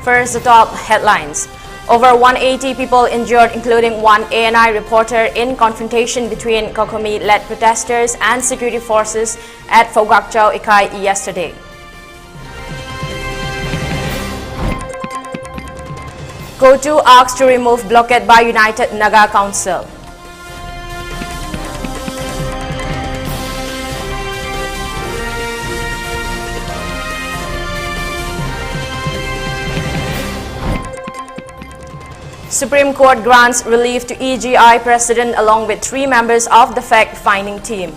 First, the top headlines. Over 180 people injured, including one ANI reporter, in confrontation between Kokomi-led protesters and security forces at Phogakchau Ikai yesterday. Kotu asked to remove blockade by United Naga Council. Supreme Court grants relief to EGI President along with 3 members of the fact-finding team.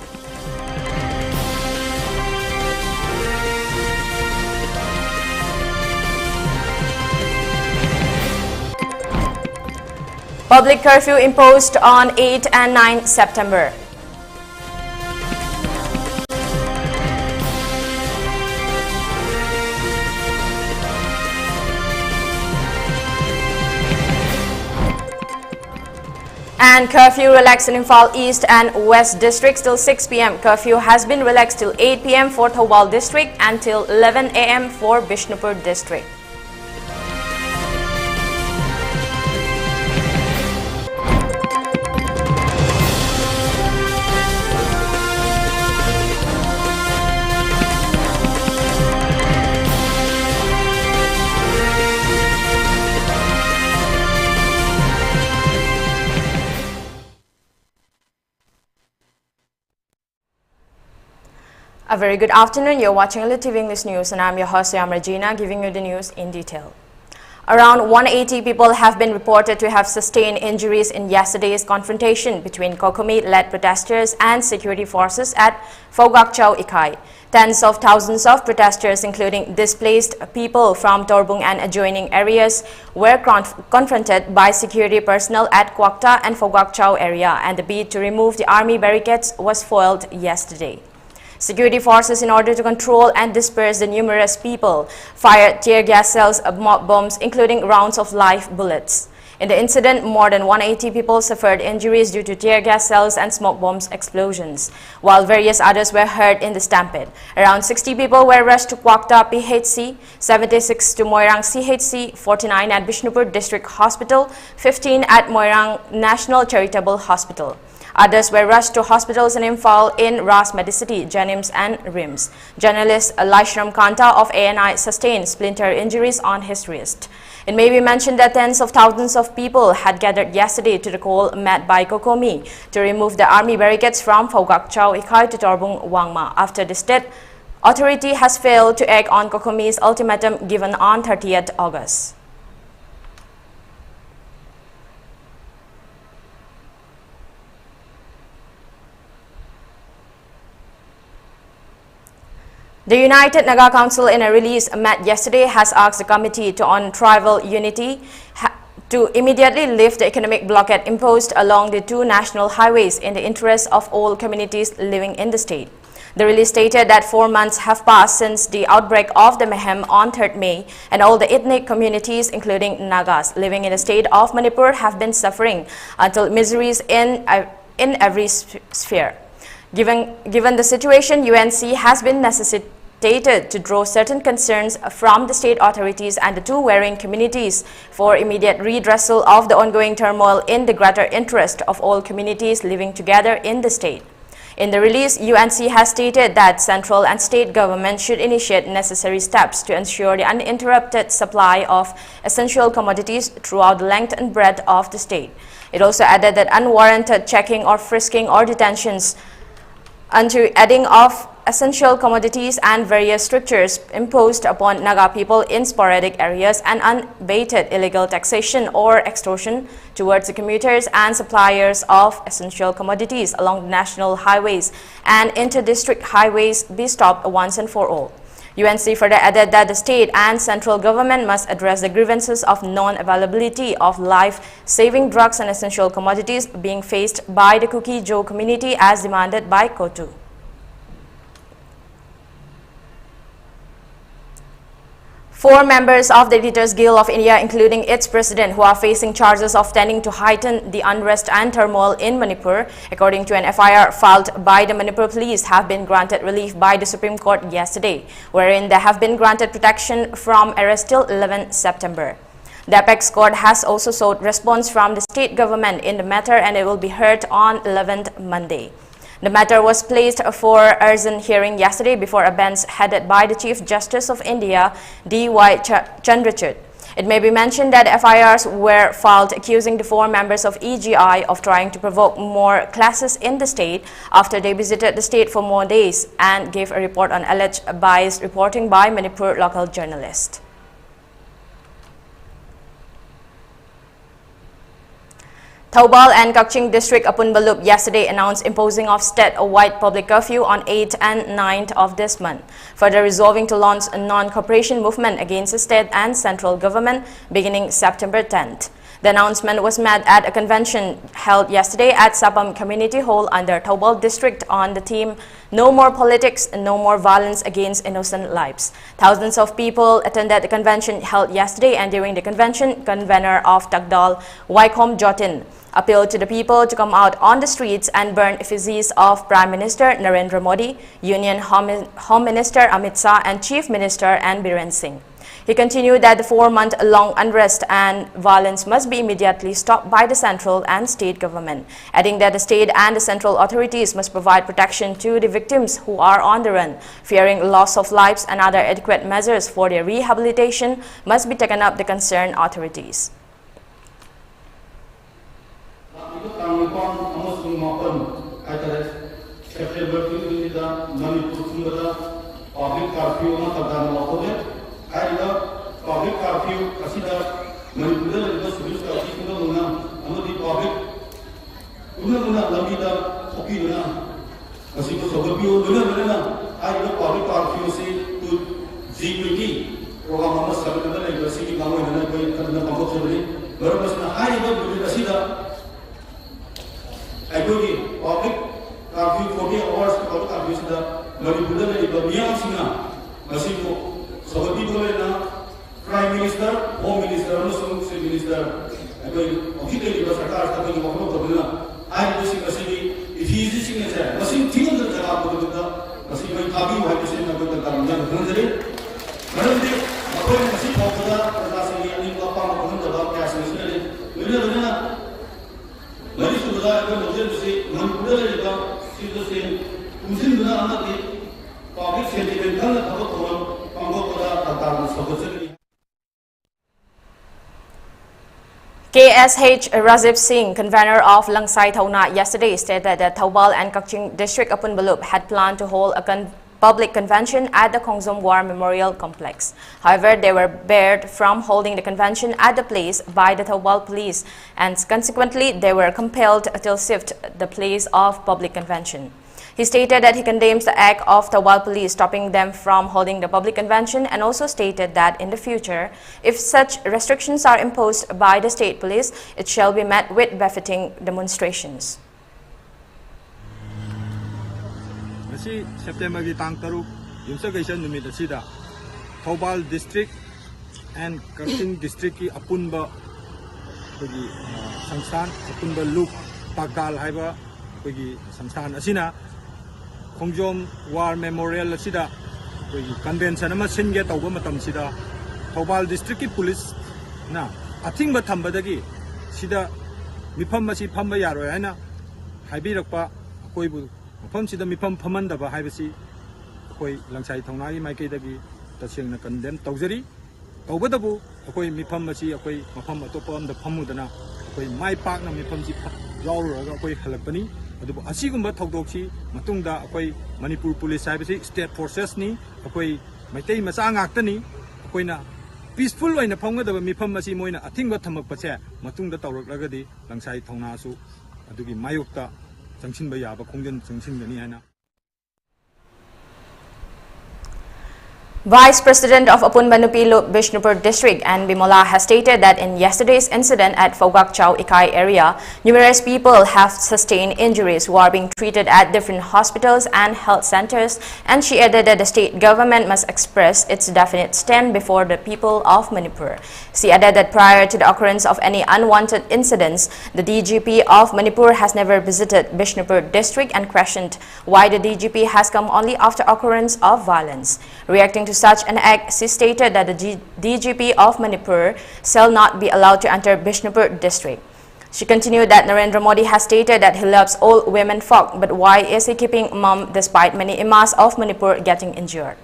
Public curfew imposed on 8 and 9 September. And curfew relaxed in Imphal East and West districts till 6 p.m. Curfew has been relaxed till 8 p.m. for Thawal district and till 11 a.m. for Bishnupur district. A very good afternoon. You're watching ELITETV English News and I'm your host Soyam Ragina, giving you the news in detail. Around 180 people have been reported to have sustained injuries in yesterday's confrontation between Kokomi-led protesters and security forces at Phogakchau Ikai. Tens of thousands of protesters, including displaced people from Torbung and adjoining areas, were confronted by security personnel at Kwakta and Phogakchau area, and the bid to remove the army barricades was foiled yesterday. Security forces, in order to control and disperse the numerous people, fired tear gas cells, mob bombs, including rounds of live bullets. In the incident, more than 180 people suffered injuries due to tear gas cells and smoke bombs explosions, while various others were hurt in the stampede. Around 60 people were rushed to Kwakta PHC, 76 to Moirang CHC, 49 at Bishnupur District Hospital, 15 at Moirang National Charitable Hospital. Others were rushed to hospitals in Imphal in Ras Medicity, Janims and Rims. Journalist Laishram Kanta of ANI sustained splinter injuries on his wrist. It may be mentioned that tens of thousands of people had gathered yesterday to the call made by Kokomi to remove the army barricades from Phogakchau Ikai to Torbung Wangma after the state authority has failed to act on Kokomi's ultimatum given on 30th August. The United Naga Council, in a release met yesterday, has asked the Committee on Tribal Unity to immediately lift the economic blockade imposed along the 2 national highways in the interest of all communities living in the state. The release stated that 4 months have passed since the outbreak of the mayhem on 3rd May, and all the ethnic communities, including Nagas, living in the state of Manipur have been suffering until miseries in every sphere. Given the situation, UNC has been necessitated to draw certain concerns from the state authorities and the 2 varying communities for immediate redressal of the ongoing turmoil in the greater interest of all communities living together in the state. In the release, UNC has stated that central and state government should initiate necessary steps to ensure the uninterrupted supply of essential commodities throughout the length and breadth of the state. It also added that unwarranted checking or frisking or detentions unto adding of essential commodities and various strictures imposed upon Naga people in sporadic areas and unabated illegal taxation or extortion towards the commuters and suppliers of essential commodities along the national highways and inter-district highways be stopped once and for all. UNC further added that the state and central government must address the grievances of non-availability of life-saving drugs and essential commodities being faced by the Kuki Jo community as demanded by Kotu. 4 members of the Editors Guild of India, including its president, who are facing charges of tending to heighten the unrest and turmoil in Manipur, according to an FIR filed by the Manipur police, have been granted relief by the Supreme Court yesterday, wherein they have been granted protection from arrest till 11 September. The Apex Court has also sought response from the state government in the matter, and it will be heard on 11th Monday. The matter was placed for urgent hearing yesterday before a bench headed by the Chief Justice of India, D.Y. Chandrachud. It may be mentioned that FIRs were filed accusing the 4 members of EGI of trying to provoke more clashes in the state after they visited the state for more days and gave a report on alleged biased reporting by Manipur local journalists. Thoubal and Kaching District Apunbalup yesterday announced imposing of state-wide public curfew on 8th and 9th of this month, further resolving to launch a non-cooperation movement against the state and central government beginning September 10th. The announcement was met at a convention held yesterday at Sapam Community Hall under Thoubal District on the theme "No More Politics, No More Violence Against Innocent Lives." Thousands of people attended the convention held yesterday, and during the convention, convener of Takdal, Waikom Jotin, appealed to the people to come out on the streets and burn effigies of Prime Minister Narendra Modi, Union Home Minister Amit Shah, and Chief Minister N. Biren Singh. He continued that the 4-month-long unrest and violence must be immediately stopped by the central and state government, adding that the state and the central authorities must provide protection to the victims who are on the run, fearing loss of lives, and other adequate measures for their rehabilitation must be taken up the concerned authorities. Public curfew asida Manipur da service ka chi ko na amadi public una lamida opi na asi ko sobio na ai da public curfew se to G20 program ma sabta da le si ki gawo na ko kana pambo chori baro mas na ai da budi asida ai ko ki public curfew 40 hours ko curfew sida Manipur da le ba miya singa asi ko sobio na Prime Minister, Home Minister, Muslim Minister, officially the Sarkar talking about Mokabula. I am using a city, if he is using a chair, Muslim Tingle the Java Mokabula, Muslim Tabi, who had to say about the Karajan Hundred. Monday, according to Muslim Mokabula, Rasasi, and Papa Mokabula, Cash and Sunday, Milana, Marisula, going to say, Manipur, she's the same, Muslim Duna, public sentiment, and the Pambola, Tatan, Sokosi. KSH Razib Singh, convener of Langsai Thauna, yesterday stated that Thoubal and Kaching District Apunbalup had planned to hold a public convention at the Khongzom War Memorial Complex. However, they were barred from holding the convention at the place by the Thoubal police, and consequently they were compelled to shift the place of public convention. He stated that he condemns the act of Thoubal police stopping them from holding the public convention, and also stated that in the future, if such restrictions are imposed by the state police, it shall be met with befitting demonstrations. September Tangtaru, Yumsagation Numida Sida, Thoubal District and Kaching District Apunba Sangstan, Apunba Loop, Takdal Haiba, Sangstan Asina. Khongzom War Memorial Sida, convention ama singe tawba matam sida Thoubal District Police na athingba thambadagi sida mifam masi phamba yaroi haina haibirakpa koibu mafam sida mifam phamandaba haibasi koi Langsai Thauna gi maikei dagi tasengna condemn tawjari tawbadabu koi mifam masi koi mafam atopa amda phamudana koi mai pakna mifam si yaururaga koi halakpani adubu asigumba thawdokchi matungda akoi Manipur police haibasi state forces ni akoi maitei macha ngaktani akoina peaceful oina phanggadaba mifam masi moina athingba thamakpache matungda tawraklagadi Langsai Thauna su adugi mayokta changsinba yaba khongjan changsingani haina. Vice President of Apun Manupilo Bishnupur District and Bimola has stated that in yesterday's incident at Fogakchau Ikai area, numerous people have sustained injuries who are being treated at different hospitals and health centers, and she added that the state government must express its definite stand before the people of Manipur. She added that prior to the occurrence of any unwanted incidents, the DGP of Manipur has never visited Bishnupur District and questioned why the DGP has come only after occurrence of violence. Reacting to such an act, she stated that the DGP of Manipur shall not be allowed to enter Bishnupur District. She continued that Narendra Modi has stated that he loves all women folk, but why is he keeping mum despite many Imas of Manipur getting injured?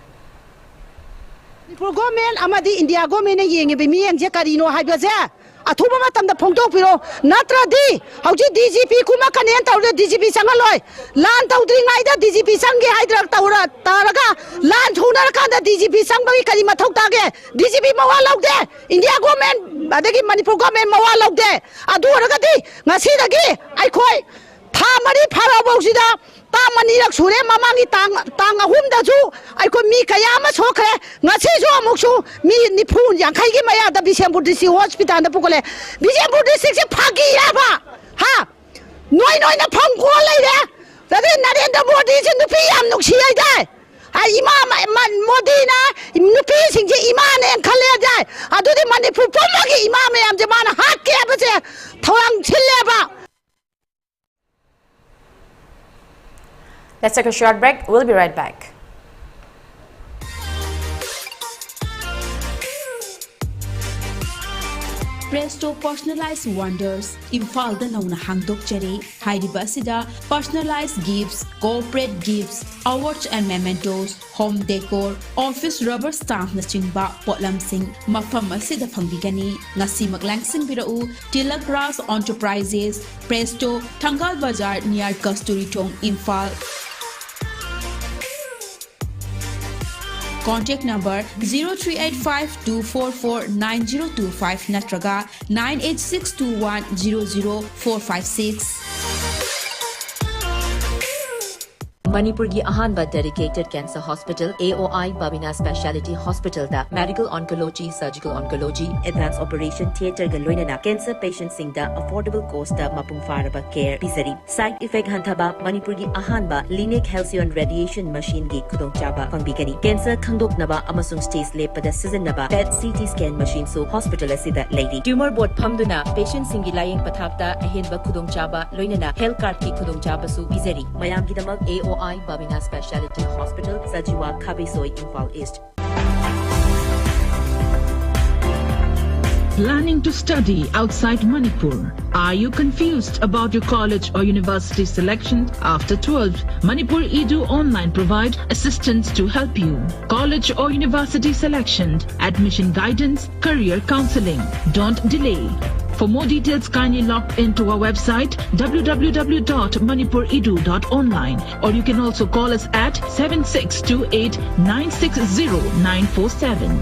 Manipur government amadi India government yengi be mi anje karino haibaje athuba matamda phongtok piro natradi hauji DGP kuma kanen tawre DGP sangaloi lan tawdri ngaida DGP sangi haidrak tawra taraga lan thuna rakanda DGP sangbagi kari mathok tage DGP mawa lawde India government adagi Manipur government mawa lawde adu ragadi ngasi dagi ai khoi tha mari pharabosida tamani rak sure mamangi tang ahum da ju ai ko mi kayama sokre ngasi jo amuksu mi nipu yankhai gi maya da Bisempur district hospital da pukole Bisempur district se phagi ya ba ha noi na phang ko lai re da Narendra Modi se nupi yam nuksi ai dai ai imam Modi na nupi sing je iman en khale dai adu de Manipur pomagi imam yam je mana hat ke ba se thawang chille ba. Let's take a short break. We'll be right back. Presto personalized wonders. Imphal da nauna hangdok chare. Hairiba sida personalized gifts, corporate gifts, awards and mementos, home decor, office rubber stamp na chingba potlam sing mafam asida phangbigani ngasi maglangsing birau Tilak Ras Enterprises, Presto, Thangal Bazar near Kasturi Tong, Imphal. Contact number 0385-244-9025 natraga 98621-00456. Manipur gi ahanba dedicated cancer hospital AOI Babina Speciality Hospital da medical oncology, surgical oncology, advanced operation theater ga loinana cancer patients sing da affordable cost da mapung faraba care pisari side effect hantaba Manipur gi ahanba linear halcyon radiation machine gi khudong chaba pangbigani cancer khangdoknaba amasung stage lepada sizinaba PET CT scan machine so hospital asida lady tumor board phamduna patient sing gi layeng pathapta ahenba khudong chaba loinana health card ki khudong chaba su pisari mayam gi damak AOI Babina Speciality Hospital, Sajiwa, Kabisoi, Imphal East. Planning to study outside Manipur? Are you confused about your college or university selection? After 12, Manipur Edu Online provide assistance to help you. College or university selection, admission guidance, career counseling. Don't delay. For more details, kindly log into our website www.manipuredu.online, or you can also call us at 7628 960 947.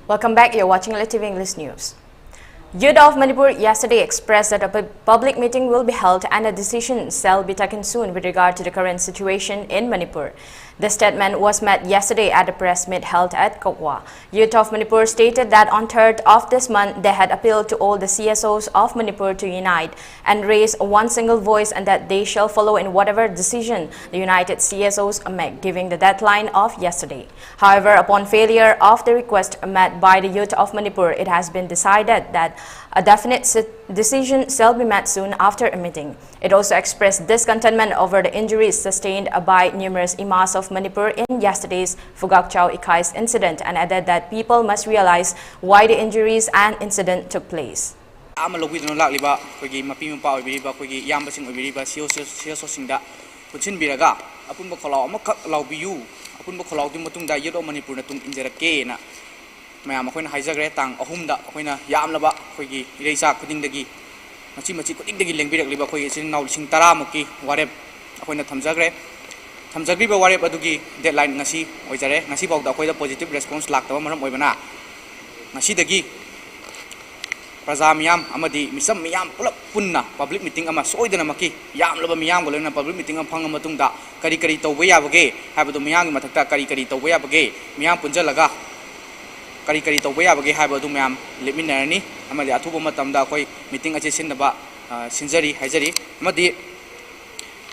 Welcome back. You're watching ELITETV English News. Youth of Manipur yesterday expressed that a public meeting will be held and a decision shall be taken soon with regard to the current situation in Manipur. The statement was made yesterday at a press meet held at Kokwa. Youth of Manipur stated that on 3rd of this month, they had appealed to all the CSOs of Manipur to unite and raise one single voice, and that they shall follow in whatever decision the united CSOs make, giving the deadline of yesterday. However, upon failure of the request made by the youth of Manipur, it has been decided that a definite decision shall be made soon after a meeting. It also expressed discontentment over the injuries sustained by numerous Imas of Manipur in yesterday's Fogakchau Ikai's incident, and added that people must realize why the injuries and incident took place. Mayam ako'y hijagre tang ahumda ako'y na yamlaba ako'y iresa kudingdagi machi kudingdagi lengbirak liba ako'y sin naulising taramuki warep ako'y na thamjagre ba warep adugi deadline ngasi oijare ngasi bawda ako'y da positive response laktaba maram oibana ngasi dagi praja miyam amadi misam miyam pulap punna public meeting ama soidana maki yam laba miyam golena public meeting am phanga matungda kari kari tawba yabage habadu miyam mathakta kari kari tawba yabage miyam punjalaga kari kari tawba yabage habadu miyam leminarani amadi athuba matamda koi meeting ache sinaba sinjari haijari amadi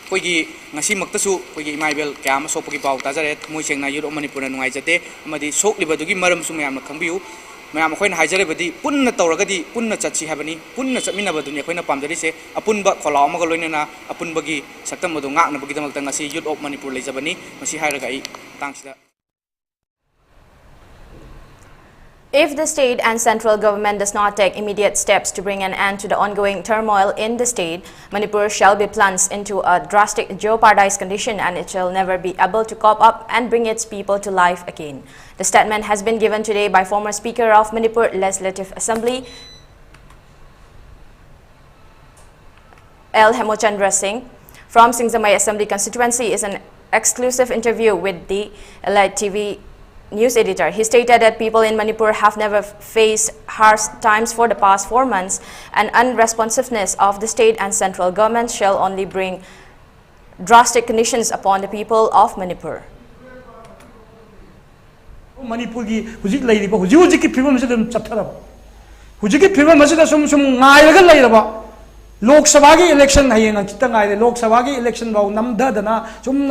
koigi ngasi maktasu koigi imaibel kyam sopagi paw tajare moi sengna yuro manipur nungai jate amadi soklibadu maram su miyam khangbiu mayam khoina haijare badi punna tawragadi punna chachi habani punna chamina baduni khoina pamjari se apunba kholaw ma galoina apunbagi saktam madu ngak na bagi damak ngasi youth of manipur lejabani masi hairaga I tangsida. If the state and central government does not take immediate steps to bring an end to the ongoing turmoil in the state, Manipur shall be plunged into a drastic jeopardized condition and it shall never be able to cope up and bring its people to life again. The statement has been given today by former Speaker of Manipur Legislative Assembly, L. Hemochandra Singh, from Singzamai Assembly constituency. Is an exclusive interview with the ELITETV news editor. He stated that people in Manipur have never faced harsh times for the past 4 months, and unresponsiveness of the state and central government shall only bring drastic conditions upon the people of Manipur. Manipur ki hujik lai riba hujik ki phibam se dum chapthara hujik ki phibam se da sum ngai laga lai raba Lok Sabha ki election hayeng chita ngai Lok Sabha ki election bau namda dana sum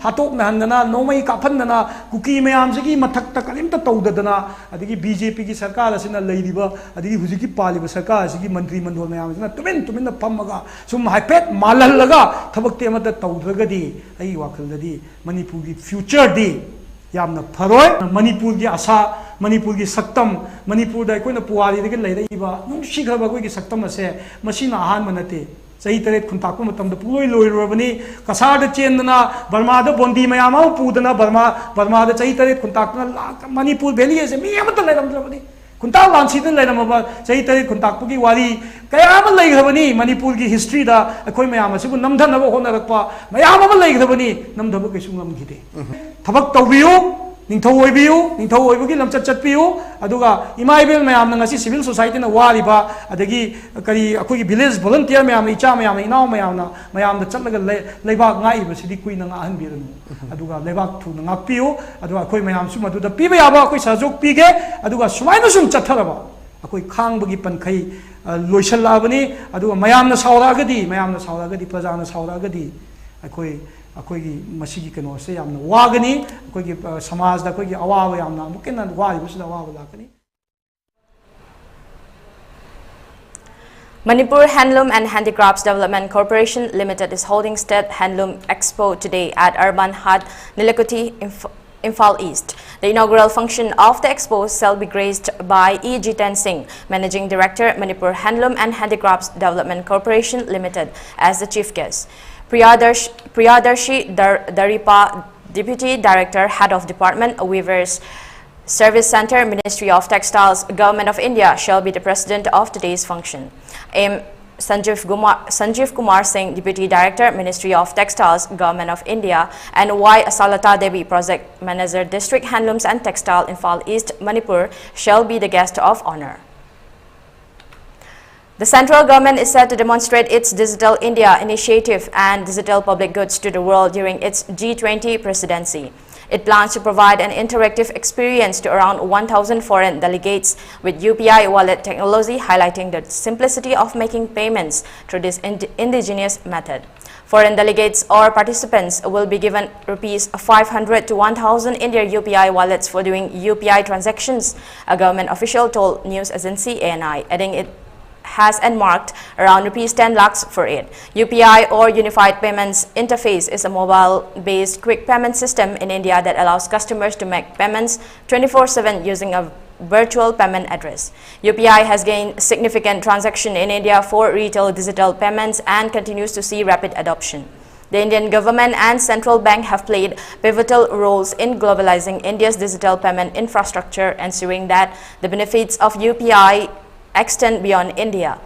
hatok na handana nomai kaphan dana kuki mayam se ki mathak ta kalim ta tawda dana adigi BJP ki sarkar asina lai riba adigi hujik ki pali ba sarkar asigi mantri mandol mayam asina tumin na phammaga sum haipet malal laga thabak te amata tawdragadi ai wakhal dadi Manipur ki future di yamna pharoi Manipur ki asa Manipur ki saktam Manipur da koina puwari de lai reiba nung shikhaba koi ki saktam ase masina ahan manate sahi tare khuntak ko matam da puloi loi robani kasar da chendana Burma da bondi mayama pudana Burma da sahi tare khuntak na Manipur valley ase mi amata lai ram robani khuntak lansi da lai ram ba sahi tare khuntak ki wari kaya ma lai grabani Manipur ki history da koi mayama sibu namdhan na hona rakpa mayama ma lai grabani namdha ba kaisu ngam gide thabak tawbiu Ningthau oibugi lamchat chatpiu aduga imaibel mayam ngasi civil society na wariba adagi kari akoi village volunteer mayam icha mayam inaw mayam da chatlaga leibak ngai basidi kui na ahan biranu aduga leibak thu na ngapiu aduga akoi mayam sum adu da piba yaba akoi sajok pige aduga sumaina sum chatharaba akoi khangbagi pankhai loisal labani aduga mayam na sauragadi praja na sauragadi akoi masigi kano se yamna wagani akoi samaj da akoi awawa yamna mukena wari busda awawa lakani. Manipur Handloom and Handicrafts Development Corporation Limited is holding State Handloom Expo today at Urban Hut, Nilakoti, Imphal East. The inaugural function of the expo shall be graced by E. Jiten Singh, Managing Director, Manipur Handloom and Handicrafts Development Corporation Limited, as the chief guest. Priyadarshi Daripa, Deputy Director, Head of Department, Weavers Service Center, Ministry of Textiles, Government of India, shall be the president of today's function. M. Sanjeev Kumar Singh, Deputy Director, Ministry of Textiles, Government of India, and Y. Asalata Devi, Project Manager, District Handlooms and Textile, Imphal East, Manipur, shall be the guest of honor. The central government is set to demonstrate its Digital India initiative and digital public goods to the world during its G20 presidency. It plans to provide an interactive experience to around 1,000 foreign delegates with UPI wallet technology, highlighting the simplicity of making payments through this indigenous method. Foreign delegates or participants will be given Rs 500 to 1,000 in their UPI wallets for doing UPI transactions, a government official told news agency ANI, adding it has earmarked around Rs 10 lakhs for it. UPI or Unified Payments Interface is a mobile-based quick payment system in India that allows customers to make payments 24/7 using a virtual payment address. UPI has gained significant traction in India for retail digital payments and continues to see rapid adoption. The Indian government and central bank have played pivotal roles in globalizing India's digital payment infrastructure, ensuring that the benefits of UPI extend beyond India.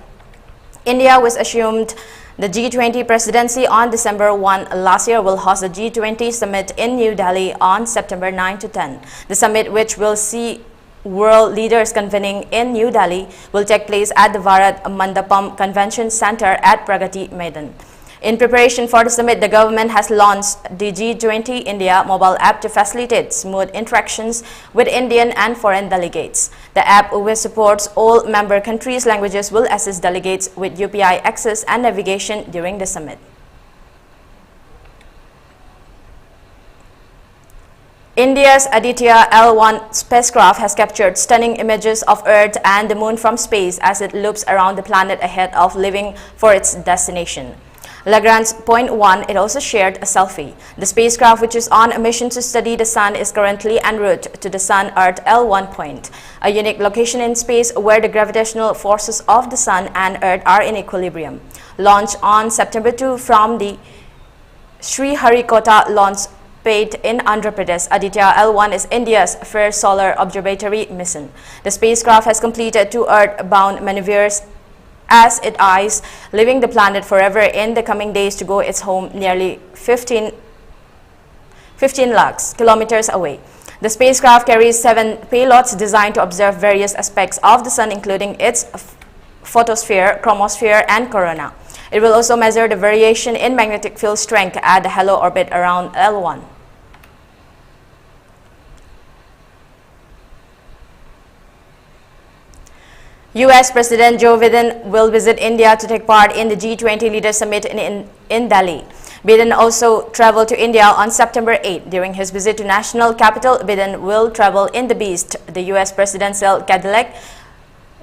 India, which assumed the G20 presidency on December 1 last year, will host the G20 summit in New Delhi on September 9 to 10. The summit, which will see world leaders convening in New Delhi will take place at the Bharat Mandapam Convention Center at Pragati Maidan. In preparation for the summit, the government has launched the G20 India mobile app to facilitate smooth interactions with Indian and foreign delegates. The app, which supports all member countries' languages, will assist delegates with UPI access and navigation during the summit. India's Aditya L1 spacecraft has captured stunning images of Earth and the Moon from space as it loops around the planet ahead of leaving for its destination. Lagrange Point 1, it also shared a selfie. The spacecraft, which is on a mission to study the Sun, is currently en route to the Sun-Earth L1 point, a unique location in space where the gravitational forces of the Sun and Earth are in equilibrium. Launched on September 2 from the Sriharikota launch pad in Andhra Pradesh, Aditya L1 is India's first solar observatory mission. The spacecraft has completed 2 Earth-bound maneuvers as it eyes leaving the planet forever in the coming days to go its home nearly 15 lakhs kilometers away. The spacecraft carries 7 payloads designed to observe various aspects of the Sun, including its photosphere, chromosphere, and corona. It will also measure the variation in magnetic field strength at the halo orbit around L1. US President Joe Biden will visit India to take part in the G20 Leaders Summit in Delhi. Biden also traveled to India on September 8. During his visit to national capital, Biden will travel in the Beast, the US presidential Cadillac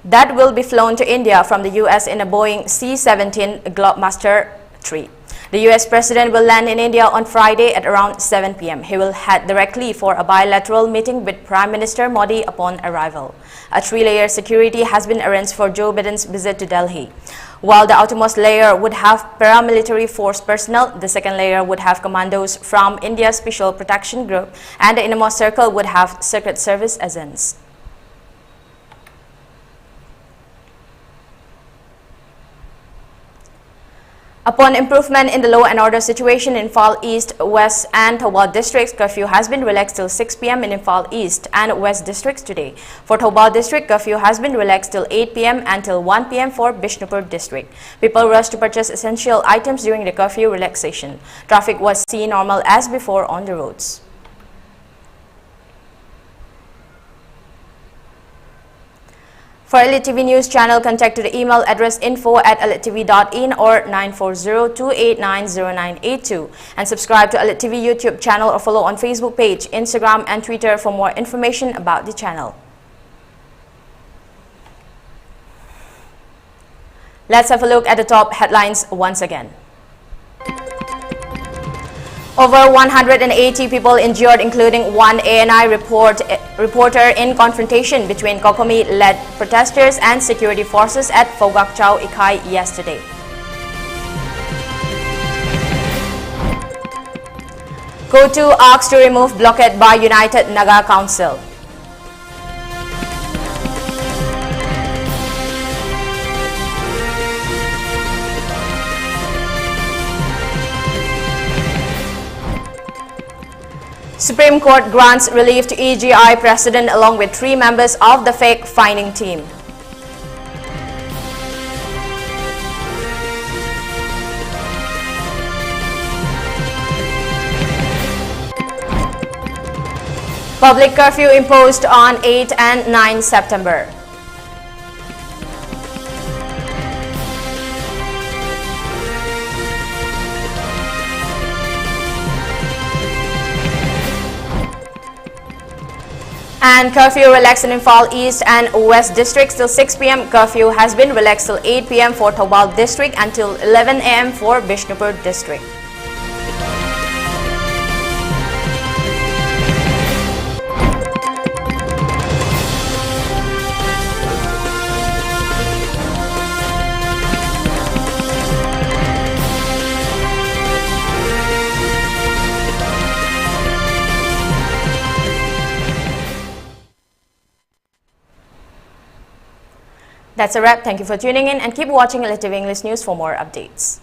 that will be flown to India from the US in a Boeing C-17 Globemaster III. The US President will land in India on Friday at around 7 p.m. He will head directly for a bilateral meeting with Prime Minister Modi upon arrival. A 3-layer security has been arranged for Joe Biden's visit to Delhi. While the outermost layer would have paramilitary force personnel, the second layer would have commandos from India's Special Protection Group, and the innermost circle would have Secret Service agents. Upon improvement in the law and order situation in Imphal East, West and Thoubal districts, curfew has been relaxed till 6 p.m. in Imphal East and West districts today. For Thoubal district, curfew has been relaxed till 8 p.m. and till 1 p.m. for Bishnupur district. People rushed to purchase essential items during the curfew relaxation. Traffic was seen normal as before on the roads. For ELITETV News channel, contact to the email address info@elitetv.in or 940-289-0982 and subscribe to ELITETV YouTube channel or follow on Facebook page, Instagram and Twitter for more information about the channel. Let's have a look at the top headlines once again. Over 180 people injured, including one ANI reporter in confrontation between Kokomi-led protesters and security forces at Fogakchau, Ikai yesterday. Kotu asked to remove blockade by United Naga Council. Supreme Court grants relief to EGI President along with 3 members of the fact-finding team. Public curfew imposed on 8 and 9 September. And curfew relaxed in Imphal East and West districts till 6 p.m. Curfew has been relaxed till 8 p.m. for Thoubal district until 11 a.m. for Bishnupur district. That's a wrap. Thank you for tuning in and keep watching ELITETV English News for more updates.